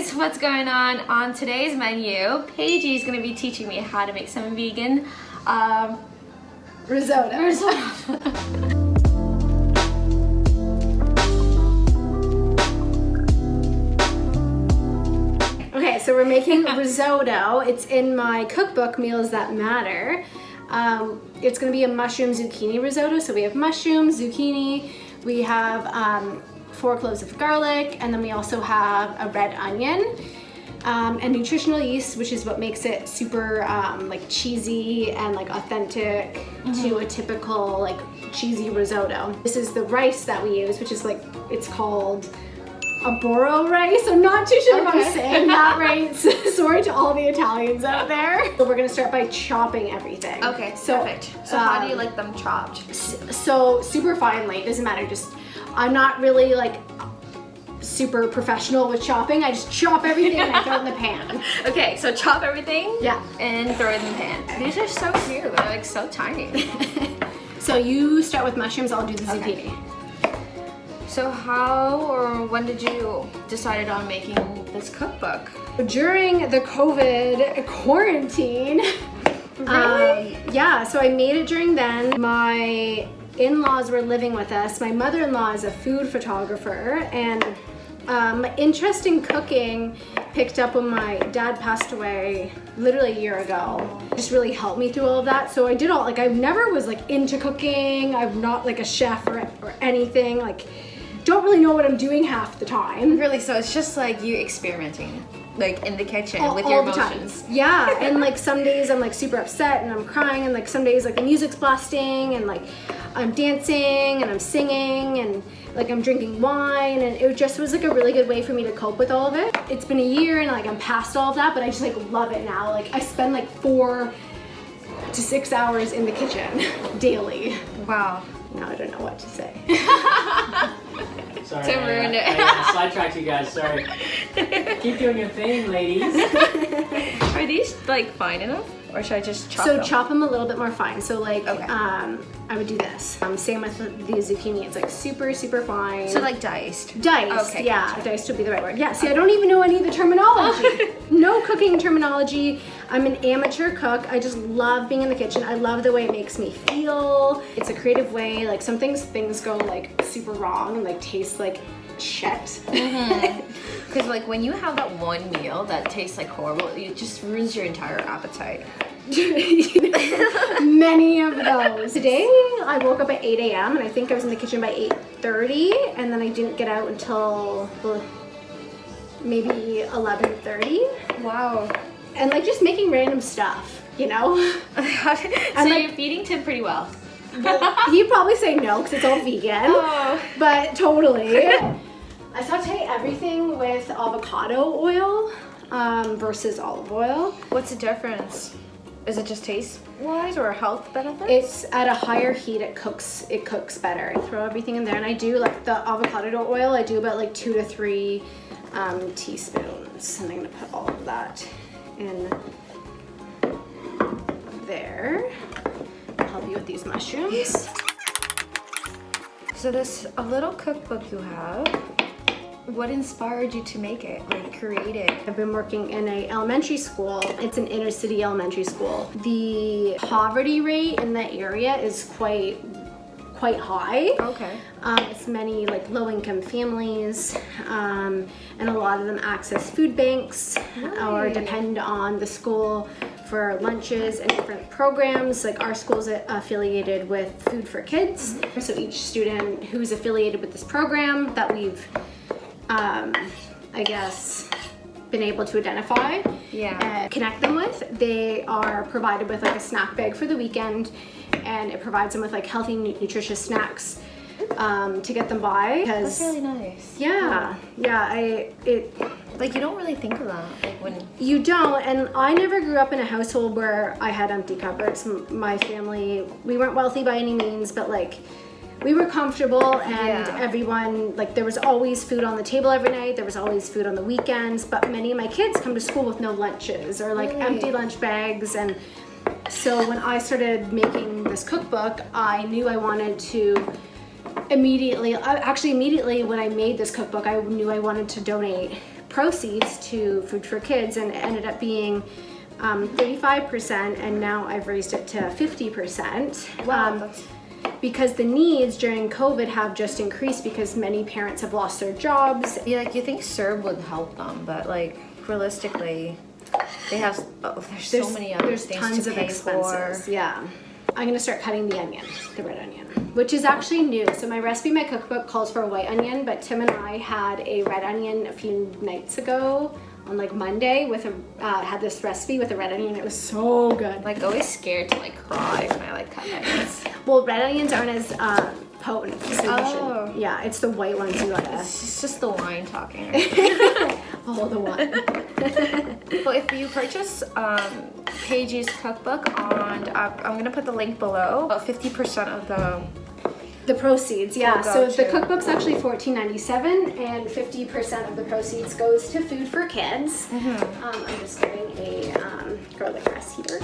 guys, what's going on? On today's menu, Paigey is going to be teaching me how to make some vegan risotto. Okay, so we're making risotto. It's in my cookbook, Meals That Matter. It's going to be a mushroom zucchini risotto. So we have mushrooms, zucchini, we have 4 cloves of garlic, and then we also have a red onion and nutritional yeast, which is what makes it super like cheesy and like authentic to a typical like cheesy risotto. This is the rice that we use, which is like, it's called Aboro rice. I'm not too sure if I'm saying that right. Sorry to all the Italians out there. So we're gonna start by chopping everything. Okay, so, perfect. So how do you like them chopped? So super finely, doesn't matter. Just, I'm not really like super professional with chopping. I just chop everything and I throw it in the pan. Okay, so chop everything. Yeah. And throw it in the pan. These are so cute. They're like so tiny. So you start with mushrooms. I'll do the zucchini. So how or when did you decide on making this cookbook? During the COVID quarantine. Really? Yeah, so I made it during then. My in-laws were living with us. My mother-in-law is a food photographer, and my interest in cooking picked up when my dad passed away literally a year ago. It just really helped me through all of that. So I did all, like, I never was like into cooking. I'm not like a chef or anything. Like, don't really know what I'm doing half the time. Really, so it's just like you experimenting, like in the kitchen with your emotions. Yeah, and like some days I'm like super upset and I'm crying, and like some days like the music's blasting and like I'm dancing and I'm singing and like I'm drinking wine, and it just was like a really good way for me to cope with all of it. It's been a year and like I'm past all of that, but I just like love it now. Like I spend like 4 to 6 hours in the kitchen daily. Wow. Now I don't know what to say. Sorry, To ruin it. I sidetracked you guys, sorry. Keep doing your thing, ladies. Are these like fine enough? Or should I just chop So them? chop them a little bit more fine. So like, Okay. I would do this. Same with the zucchini. It's like super, super fine. So like diced? Diced, Okay, yeah, gotcha. diced would be the right word. Yeah, see, I don't even know any of the terminology. No cooking terminology. I'm an amateur cook. I just love being in the kitchen. I love the way it makes me feel. It's a creative way. Like some things go like super wrong and like taste like shit. Because like when you have that one meal that tastes like horrible, it just ruins your entire appetite. Many of those. Today I woke up at 8 a.m. and I think I was in the kitchen by 8:30, and then I didn't get out until maybe 11:30. Wow. And like just making random stuff, you know? So like, you're feeding Tim pretty well. well, he'd probably say no because it's all vegan. Oh. But totally. I saute everything with avocado oil versus olive oil. What's the difference? Is it just taste-wise or health benefits? It's at a higher heat, it cooks better. I throw everything in there, and I do like the avocado oil, I do about like 2 to 3 teaspoons. And I'm gonna put all of that in there. I'll help you with these mushrooms. So this a little cookbook you have. What inspired you to make it, like create it? I've been working in a elementary school. It's an inner city elementary school. The poverty rate in that area is quite high. Okay. It's many like low-income families, and a lot of them access food banks or depend on the school for lunches and different programs. Like our school's affiliated with Food for Kids. So each student who's affiliated with this program that we've I guess been able to identify and connect them with, they are provided with like a snack bag for the weekend, and it provides them with like healthy nutritious snacks to get them by. That's really nice. Yeah, Like you don't really think of that, like when you don't. And I never grew up in a household where I had empty cupboards. My family, we weren't wealthy by any means, but like we were comfortable, and everyone, like there was always food on the table every night. There was always food on the weekends, but many of my kids come to school with no lunches or like empty lunch bags. And so when I started making this cookbook, I knew I wanted to immediately when I made this cookbook, I knew I wanted to donate proceeds to Food for Kids, and it ended up being 35%, and now I've raised it to 50%. Wow, because the needs during COVID have just increased because many parents have lost their jobs. you think CERB would help them, but like realistically, they have there's so many other things tons to of pay expenses. for. Yeah. I'm gonna start cutting the onion, the red onion, which is actually new. So my recipe, my cookbook calls for a white onion, but Tim and I had a red onion a few nights ago on like Monday with had this recipe with a red onion. It was so good. Like always scared to like cry when I like cut onions. Well, red onions aren't as potent. So Oh. yeah, it's the white ones you gotta. It's just the wine talking. Right? Oh, the one. Well, if you purchase Paigey's cookbook on, I'm gonna put the link below. About 50% of The proceeds, yeah. Will go So the to- cookbook's actually $14.97, and 50% of the proceeds goes to Food for Kids. I'm just getting a garlic press here.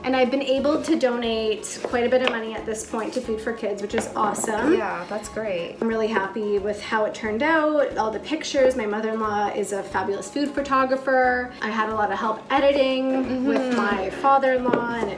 And I've been able to donate quite a bit of money at this point to Food for Kids, which is awesome. yeah, that's great. I'm really happy with how it turned out, all the pictures. My mother-in-law is a fabulous food photographer. I had a lot of help editing with my father-in-law, and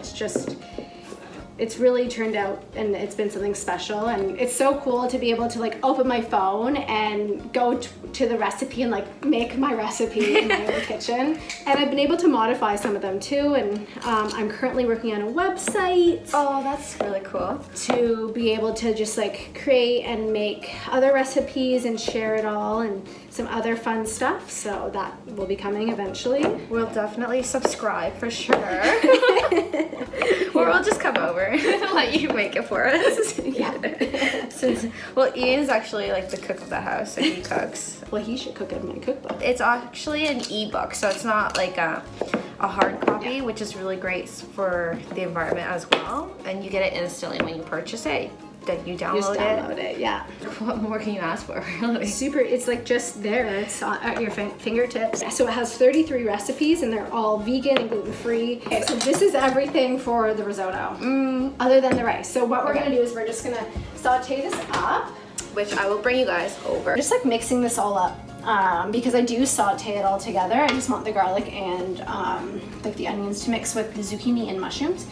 it's really turned out, and it's been something special. And it's so cool to be able to like open my phone and go to the recipe and like make my recipe in my own kitchen. And I've been able to modify some of them too, and I'm currently working on a website. Oh, that's really cool. To be able to just like create and make other recipes and share it all, and some other fun stuff. So that will be coming eventually. We'll definitely subscribe for sure. Or we'll just come over and let you make it for us. Yeah. Well, Ian's actually like the cook of the house, so he cooks. Well, he should cook it in my cookbook. It's actually an ebook, so it's not like a hard copy, which is really great for the environment as well. And you get it instantly when you purchase it. Then you download, Just download it, yeah. What more can you ask for, really? Super, it's like just there, it's at your fingertips. So it has 33 recipes, and they're all vegan and gluten-free. Okay, so this is everything for the risotto, other than the rice. So what we're gonna do is we're just gonna saute this up. Which I will bring you guys over. Just like mixing this all up, because I do saute it all together. I just want the garlic and like the onions to mix with the zucchini and mushrooms.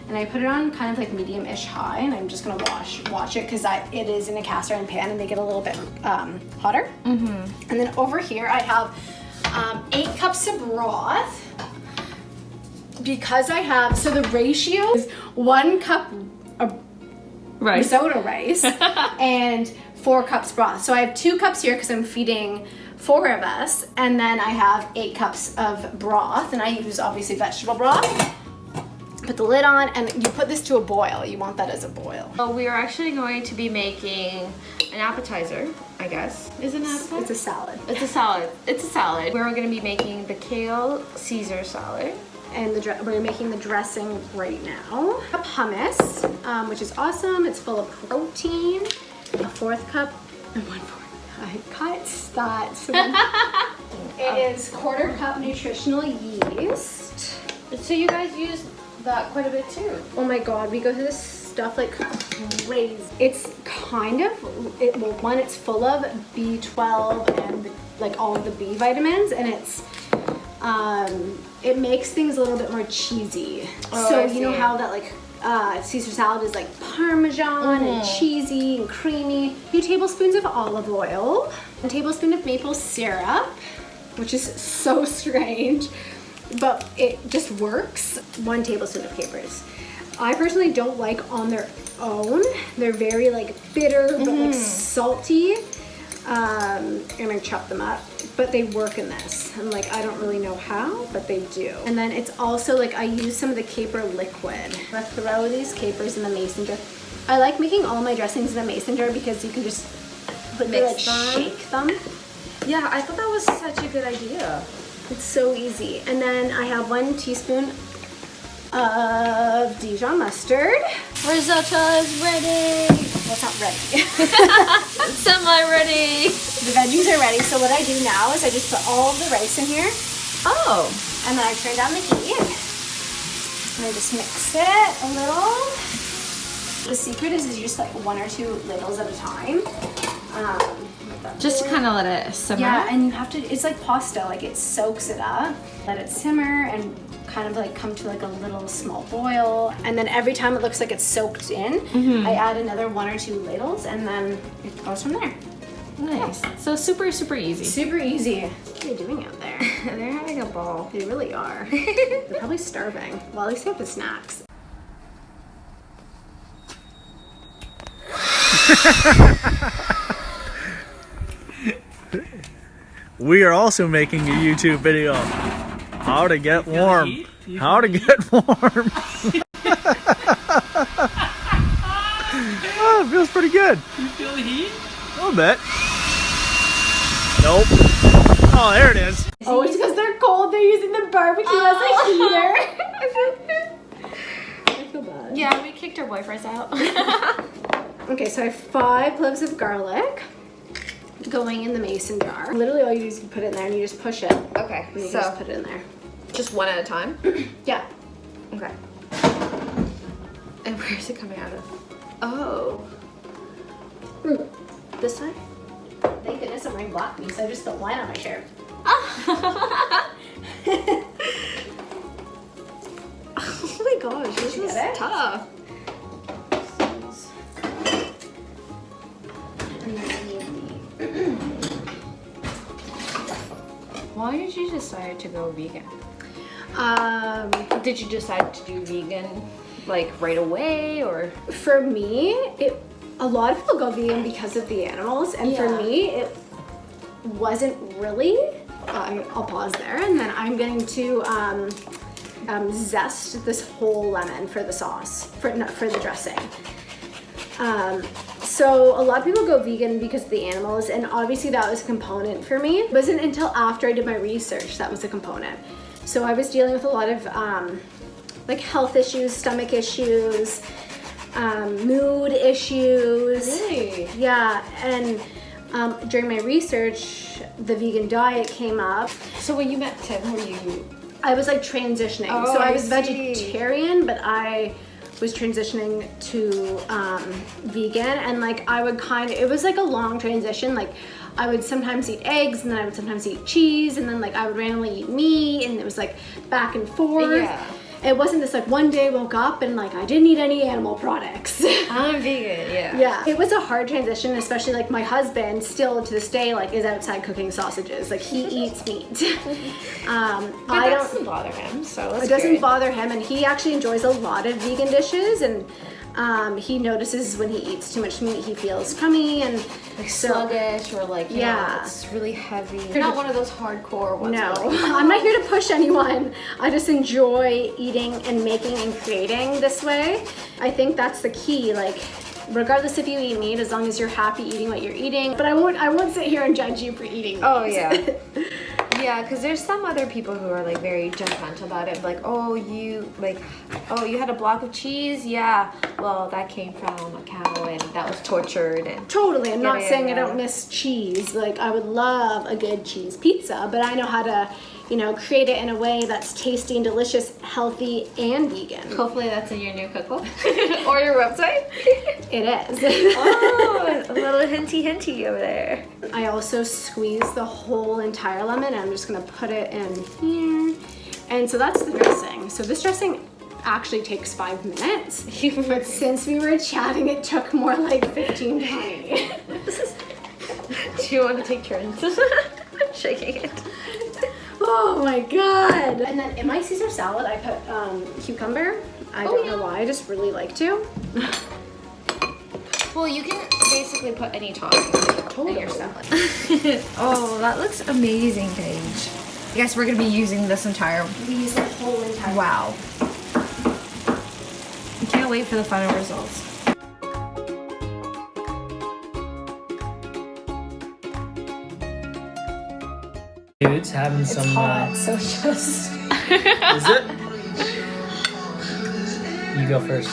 And I put it on kind of like medium-ish high, and I'm just gonna watch it because it is in a cast iron pan and they get a little bit hotter. And then over here I have 8 cups of broth. Because I have, so the ratio is 1 cup of risotto rice and 4 cups broth. So I have 2 cups here because I'm feeding 4 of us, and then I have 8 cups of broth, and I use obviously vegetable broth. Put the lid on, and you put this to a boil. You want that as a boil. Well, we are actually going to be making an appetizer, I guess. Is it an appetizer? It's a salad. It's a salad. It's a salad. We're going to be making the kale Caesar salad. And we're making the dressing right now. A cup hummus, which is awesome. It's full of protein. A 4th cup and 1/4. I cut that. It is 1/4 cup nutritional yeast. So you guys use that quite a bit too. Oh my god, we go through this stuff like crazy. It's kind of, well, one, it's full of B12 and like all of the B vitamins, and it makes things a little bit more cheesy. Oh, So I you know see. how that like Caesar salad is like Parmesan and cheesy and creamy. 2 tablespoons of olive oil, 1 tablespoon of maple syrup, which is so strange, but it just works. 1 tablespoon of capers. I personally don't like on their own. They're very like bitter, but like salty. I'm gonna chop them up, but they work in this. I'm like, I don't really know how, but they do. And then it's also like, I use some of the caper liquid. I'm gonna throw these capers in the mason jar. I like making all my dressings in a mason jar because you can just quickly like shake them. Yeah, I thought that was such a good idea. It's so easy. And then I have 1 teaspoon of Dijon mustard. Risotto is ready. Well, it's not ready. Semi-ready. The veggies are ready. So what I do now is I just put all of the rice in here, Oh. and then I turn down the heat. And I just mix it a little. The secret is just like 1 or 2 ladles at a time. let that Just to boil. kind of let it simmer. Yeah, and you have to, it's like pasta, like it soaks it up. Let it simmer and kind of like come to like a little small boil. And then every time it looks like it's soaked in, I add another 1 or 2 ladles and then it goes from there. Nice. So super, super easy. Super easy. What are you doing out there? They're having a ball. They really are. They're probably starving. Well, at least they have the snacks. We are also making a YouTube video. How to get warm. How to get warm. Oh, it feels pretty good. You feel the heat? A little bit. Nope. Oh, there it is. Oh, it's because they're cold. They're using the barbecue as a heater. I feel bad. Yeah, we kicked our boyfriends out. Okay, so I have 5 cloves of garlic going in the mason jar. Literally all you do is you put it in there and you just push it. Okay, And you so just put it in there. just one at a time? Yeah. Okay. And where's it coming out of? Oh. This side? Thank goodness I'm wearing black beans, so I just spilled wine on my shirt. Oh my gosh, this you is get it? tough. And then I need Why did you decide to go vegan? the, Did you decide to do vegan like right away or? for me, a lot of people go vegan because of the animals, and for Yeah. me, it wasn't really. I'll pause there, and then I'm going to zest this whole lemon for the sauce, for the dressing. So a lot of people go vegan because of the animals, and obviously that was a component for me. It wasn't until after I did my research that was a component. So I was dealing with a lot of like health issues, stomach issues, mood issues. Really? Yeah, and during my research, the vegan diet came up. So when you met Tim, were you? I was like transitioning. Oh, so I I was see. vegetarian, but I was transitioning to vegan, and like I would it was like a long transition. Like I would sometimes eat eggs, and then I would sometimes eat cheese, and then like I would randomly eat meat, and it was like back and forth. Yeah. It wasn't this like one day I woke up and like I didn't eat any animal products. I'm vegan, yeah. Yeah, it was a hard transition, especially like my husband still to this day like is outside cooking sausages. Like he eats meat. But I that don't. doesn't bother him, so that's It doesn't good. bother him, and he actually enjoys a lot of vegan dishes, and he notices when he eats too much meat he feels crummy and Like so- sluggish or like, you know, Yeah. it's really heavy. You're not one of those hardcore ones. No, where, like, I'm not here to push anyone. I just enjoy eating and making and creating this way. I think that's the key. Like, regardless if you eat meat, as long as you're happy eating what you're eating. But I won't sit here and judge you for eating. Oh, meat. yeah. Yeah, because there's some other people who are like very judgmental about it. Like, oh, you had a block of cheese? Yeah. Well, that came from a cow and that was tortured. And Totally. I'm not Yeah, saying I yeah. don't miss cheese. Like, I would love a good cheese pizza, but I know how to, create it in a way that's tasty and delicious, healthy, and vegan. hopefully that's in your new cookbook or your website. It is. Oh, a little hinty over there. I also squeeze the whole entire lemon, and I'm just gonna put it in here. And so that's the dressing. So this dressing actually takes 5 minutes, but since we were chatting, it took more like 15, 20. Do you want to take turns shaking it? Oh my god! And then in my Caesar salad, I put cucumber. I don't know why, I just really like to. Well, you can basically put any topping in your salad. Oh, that looks amazing, Paige. I guess we're gonna be using this entire. We use the whole entire. Wow. I can't wait for the final results. Dude's having some. Hot, so just. Is it? You go first.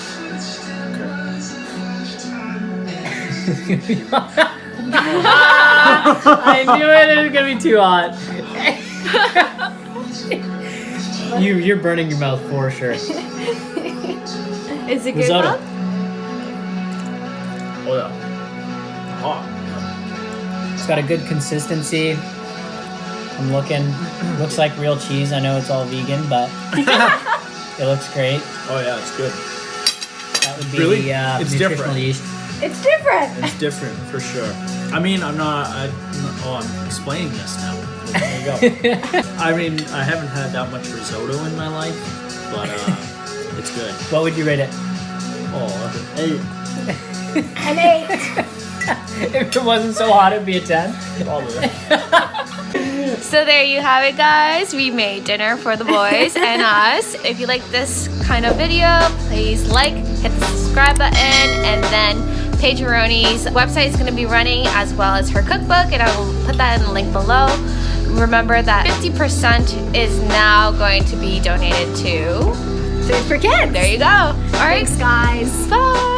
I knew it was gonna be too hot. You're burning your mouth for sure. Is it good? Risotto. Mom? Oh yeah. Hot. It's got a good consistency. I'm looking. Looks like real cheese. I know it's all vegan, but it looks great. Oh yeah, it's good. That would be Really? the It's nutritional different. yeast. It's different. It's different for sure. I mean, I'm explaining this now. There you go. I mean, I haven't had that much risotto in my life, but it's good. What would you rate it? Oh, hey, An 8. If it wasn't so hot, it'd be a 10. probably. So there you have it, guys. We made dinner for the boys and us. If you like this kind of video, please hit the subscribe button, and then Paige Fursman's website is going to be running, as well as her cookbook, and I will put that in the link below. Remember that 50% is now going to be donated to Food for kids. There you go. All right, Thanks, guys. bye.